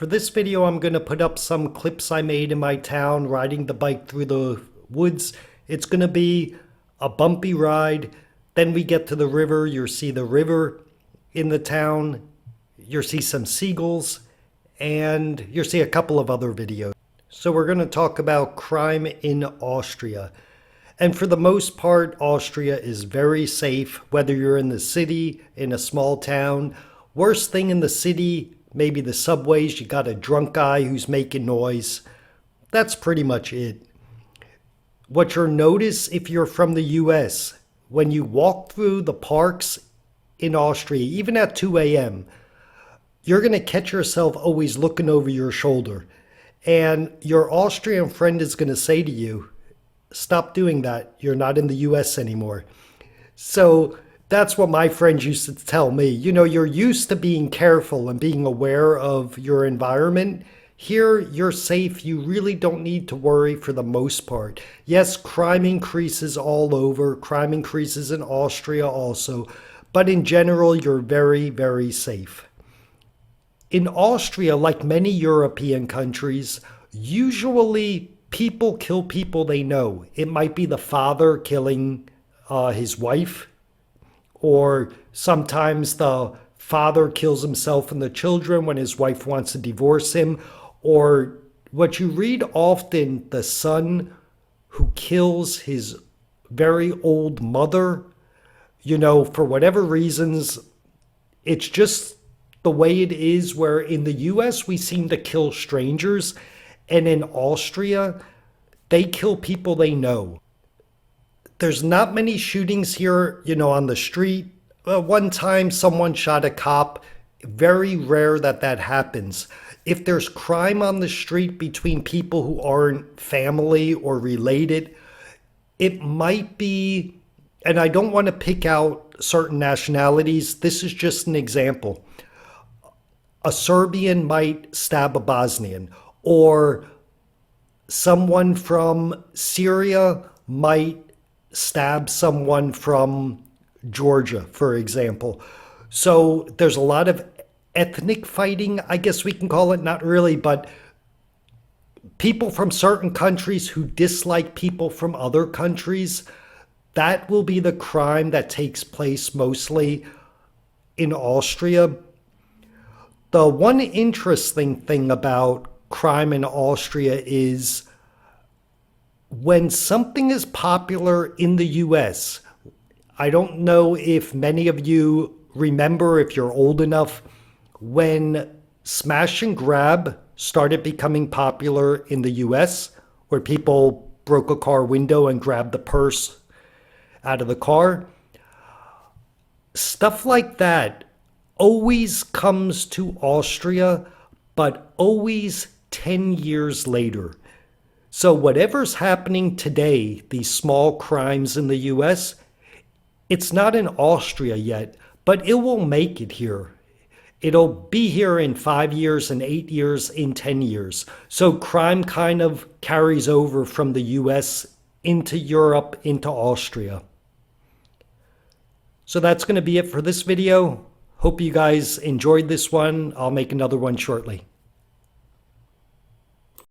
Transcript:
For this video, I'm going to put up some clips I made in my town riding the bike through the woods. It's going to be a bumpy ride. Then we get to the river. You'll see the river in the town. You'll see some seagulls. And you'll see a couple of other videos. So we're going to talk about crime in Austria. And for the most part, Austria is very safe, whether you're in the city, in a small town. Worst thing in the city, maybe the subways, you got a drunk guy who's making noise. That's pretty much it. What you'll notice if you're from the US, when you walk through the parks in Austria, even at 2 a.m., you're going to catch yourself always looking over your shoulder. And your Austrian friend is going to say to you, stop doing that. You're not in the US anymore. So that's what my friends used to tell me. You know, you're used to being careful and being aware of your environment. Here, you're safe. You really don't need to worry for the most part. Yes, crime increases all over. Crime increases in Austria also. But in general, you're very, very safe. In Austria, like many European countries, usually people kill people they know. It might be the father killing his wife, or sometimes the father kills himself and the children when his wife wants to divorce him, or what you read often, the son who kills his very old mother, you know, for whatever reasons. It's just the way it is, where in the US we seem to kill strangers, and in Austria they kill people they know. There's not many shootings here, you know, on the street. One time someone shot a cop. Very rare that that happens. If there's crime on the street between people who aren't family or related, it might be, and I don't want to pick out certain nationalities, this is just an example. A Serbian might stab a Bosnian, or someone from Syria might stab someone from Georgia, for example. So there's a lot of ethnic fighting, I guess we can call it. Not really, but people from certain countries who dislike people from other countries, that will be the crime that takes place mostly in Austria. The one interesting thing about crime in Austria is when something is popular in the US, I don't know if many of you remember, if you're old enough, when smash and grab started becoming popular in the US, where people broke a car window and grabbed the purse out of the car. Stuff like that always comes to Austria, but always 10 years later. So whatever's happening today, these small crimes in the US, it's not in Austria yet, but it will make it here. It'll be here in 5 years, in 8 years, in 10 years. So crime kind of carries over from the US into Europe, into Austria. So that's going to be it for this video. Hope you guys enjoyed this one. I'll make another one shortly.